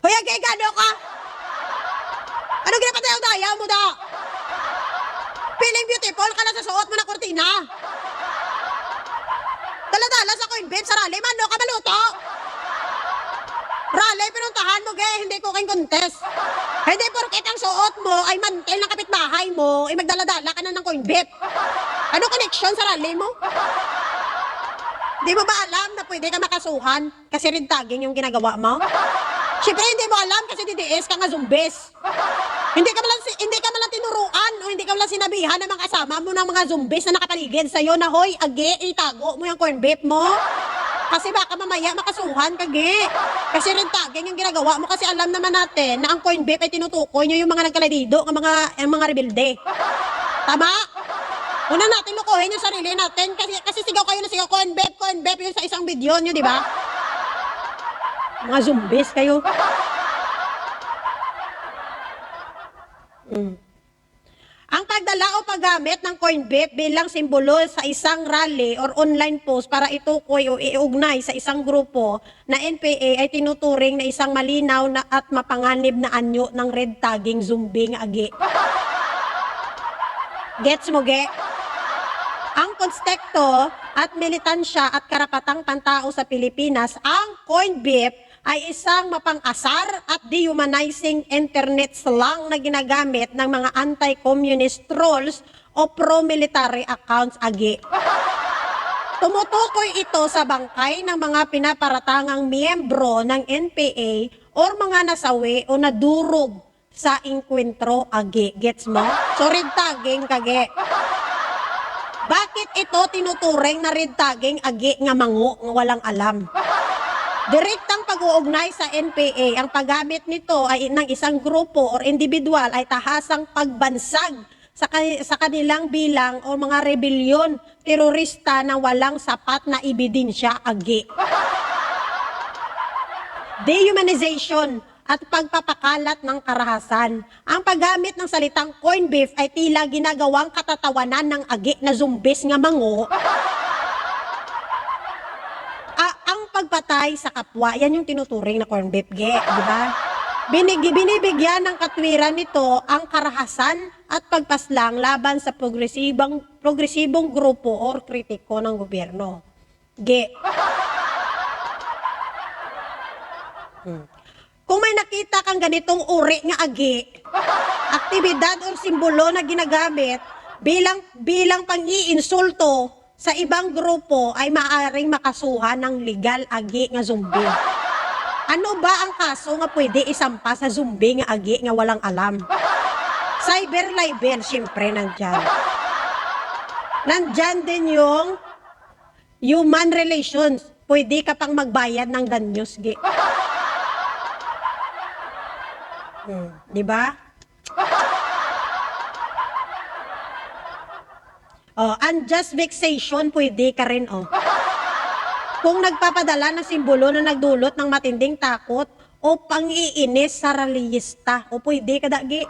Hoy, agay gano ka? Ano ginapatayaw-tayaw mo da? Feeling beautiful ka na sa suot mo na kurtina. Dala-dala sa coin babe sa rally, mano ka maluto? Rally, pinuntahan mo, ge, hindi cooking contest. Hindi porket ang suot mo ay mantel ng kapitbahay mo, ay magdala-dala ka na ng coin babe. Ano connection sa rally mo? Di mo ba alam na pwede ka makasuhan kasi red tagging yung ginagawa mo? Siyempre hindi mo alam kasi DDS ka nga zumbes. Hindi ka man lang tinuruan o hindi ka man lang sinabihan ng mga kasama mo ng mga zumbes na nakapaligid sa'yo na, hoy, age, itago mo yung corn beef mo. Kasi baka mamaya makasuhan ka, ge. Kasi red tagging yung ginagawa mo kasi alam naman natin na ang corn beef ay tinutukoy nyo yung mga nagkaladido, ang mga rebelde. Tama? Una natin lukuhin yung sarili natin kasi sigaw kayo na sigaw, corn beef yun sa isang video nyo, di ba? Mga zombies kayo. Ang pagdala o paggamit ng corn beef bilang simbolo sa isang rally or online post para itukoy o iugnay sa isang grupo na NPA ay tinuturing na isang malinaw na at mapanganib na anyo ng red tagging zombie nga agi. Gets mo, ge? Ang konstekto at militansya at karapatang pantao sa Pilipinas, ang corn beef ay isang mapang-asar at dehumanizing internet slang na ginagamit ng mga anti-communist trolls o pro-military accounts agi. Tumutukoy ito sa bangkay ng mga pinaparatangang miyembro ng NPA or mga nasawi o nadurog sa inkwentro agi. Gets mo? So red tagging kage. Bakit ito tinuturing na red tagging agi nga mangu nga walang alam? Direktang pag-uugnay sa NPA, ang paggamit nito ay ng isang grupo or individual ay tahasang pagbansag sa kanilang bilang o mga rebelyon, terorista na walang sapat na ebidensya agi. Dehumanization at pagpapakalat ng karahasan. Ang paggamit ng salitang corn beef ay tila ginagawang katatawanan ng agi na zumbis nga mango. Ang pagpatay sa kapwa, yan yung tinuturing na corn beef, ge, di ba? Binibigyan ng katwiran nito ang karahasan at pagpaslang laban sa progresibong grupo or kritiko ng gobyerno. Ge. Kung may nakita kang ganitong uri nga agi, aktibidad o simbolo na ginagamit bilang pang-iinsulto sa ibang grupo ay maaaring makasuhan ng legal agi nga zombie. Ano ba ang kaso nga pwede isampa sa zombie nga agi nga walang alam? Cyber libel, syempre nandyan. Nandyan din yung human relations. Pwede ka pang magbayad ng danyos, gi. Di ba? Unjust vexation, pwede ka rin, Kung nagpapadala ng simbolo na nagdulot ng matinding takot o pang-iinis sa rallyista, o pwede ka dagi.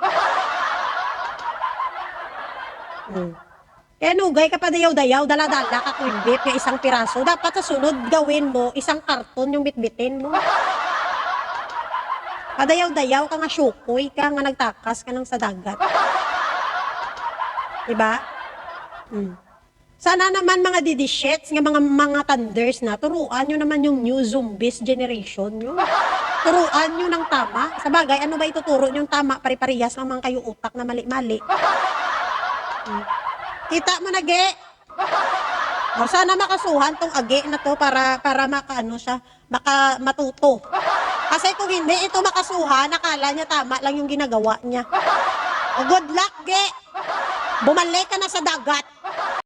Kaya nugay ka pa dayaw-dayaw, dala-dala ka corn beef nga isang piraso. Dapat sa sunod gawin mo, isang karton yung bitbitin mo. Padayaw-dayaw ka nga syukoy ka nga nagtakas ka ng sa dagat. Diba? Sana naman mga didishets, nga mga thunders na, turuan nyo naman yung new zombies generation nyo. Turuan nyo ng tama. Sa bagay, ano ba ituturo nyo yung tama? Pari-parihas naman kayo utak na mali-mali. Kita mo na, ge? Sana makasuhan tong agi na to para matuto. Kasi kung hindi ito makasuhan, nakala niya tama lang yung ginagawa niya. Good luck, ge! Bumalik ka na sa dagat.